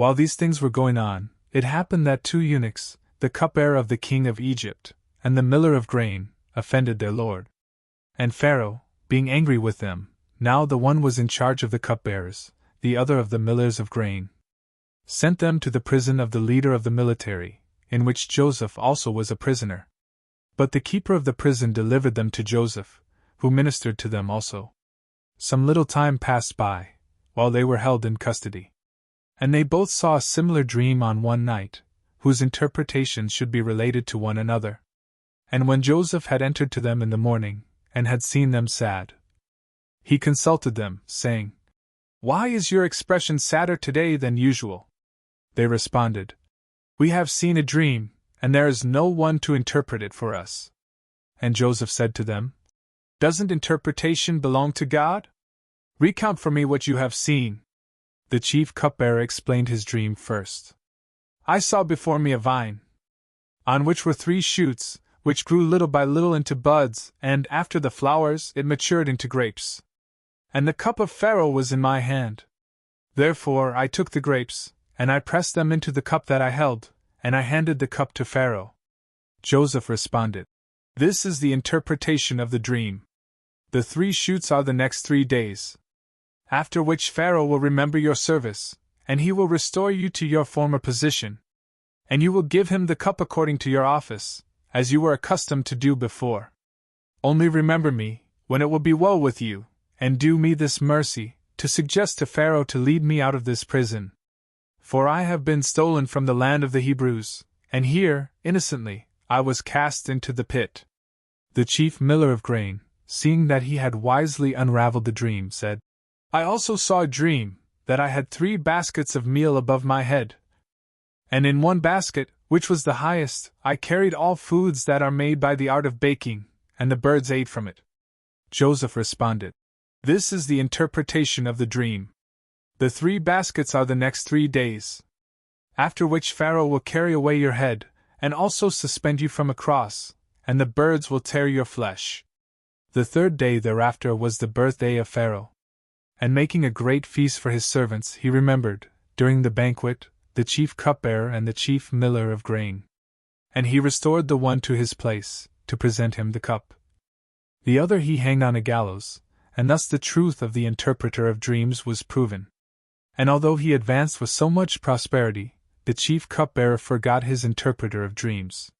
While these things were going on, it happened that 2 eunuchs, the cupbearer of the king of Egypt, and the miller of grain, offended their lord. And Pharaoh, being angry with them, now the one was in charge of the cupbearers, the other of the millers of grain, sent them to the prison of the leader of the military, in which Joseph also was a prisoner. But the keeper of the prison delivered them to Joseph, who ministered to them also. Some little time passed by, while they were held in custody. And they both saw a similar dream on one night, whose interpretations should be related to one another. And when Joseph had entered to them in the morning, and had seen them sad, he consulted them, saying, "Why is your expression sadder today than usual?" They responded, "We have seen a dream, and there is no one to interpret it for us." And Joseph said to them, "Doesn't interpretation belong to God? Recount for me what you have seen." The chief cupbearer explained his dream first. "I saw before me a vine, on which were 3 shoots, which grew little by little into buds, and after the flowers it matured into grapes. And the cup of Pharaoh was in my hand. Therefore I took the grapes, and I pressed them into the cup that I held, and I handed the cup to Pharaoh." Joseph responded, "This is the interpretation of the dream. The 3 shoots are the next 3 days. After which Pharaoh will remember your service, and he will restore you to your former position. And you will give him the cup according to your office, as you were accustomed to do before. Only remember me, when it will be well with you, and do me this mercy, to suggest to Pharaoh to lead me out of this prison. For I have been stolen from the land of the Hebrews, and here, innocently, I was cast into the pit." The chief miller of grain, seeing that he had wisely unraveled the dream, said, "I also saw a dream, that I had 3 baskets of meal above my head. And in one basket, which was the highest, I carried all foods that are made by the art of baking, and the birds ate from it." Joseph responded, "This is the interpretation of the dream. The 3 baskets are the next 3 days. After which Pharaoh will carry away your head, and also suspend you from a cross, and the birds will tear your flesh." The 3rd day thereafter was the birthday of Pharaoh. And making a great feast for his servants, he remembered, during the banquet, the chief cupbearer and the chief miller of grain. And he restored the one to his place, to present him the cup. The other he hanged on a gallows, and thus the truth of the interpreter of dreams was proven. And although he advanced with so much prosperity, the chief cupbearer forgot his interpreter of dreams.